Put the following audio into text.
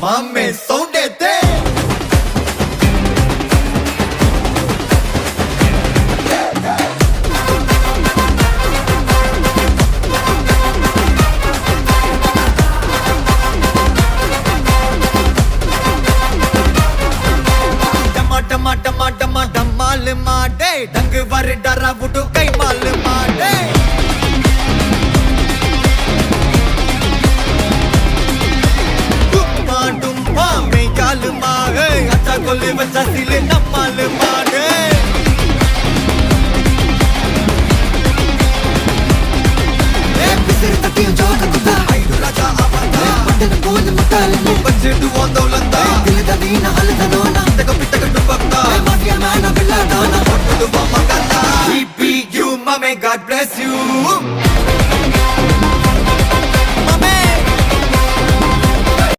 मामे सोने दे डमा डमा डमा डमाल माडे डंग वर डरा बुटू कई माल माडे डुम्मा डुम्मा में जाल मारे अच्छा कोले बच्चा सिले नमाल माडे பிசிறு தட்டியும் ஜோக குத்தா ஐடு ராஜா அவந்தா பட்டன போது முட்டாளே பஞ்சிட்டு வந்தோலந்தா திலத வீண ஹலத நோனா தக பிட்டக டுபக்தா மாஃபியா மேன வில்லாடானா ஒட்டுது மகந்தா we beat you mame god bless you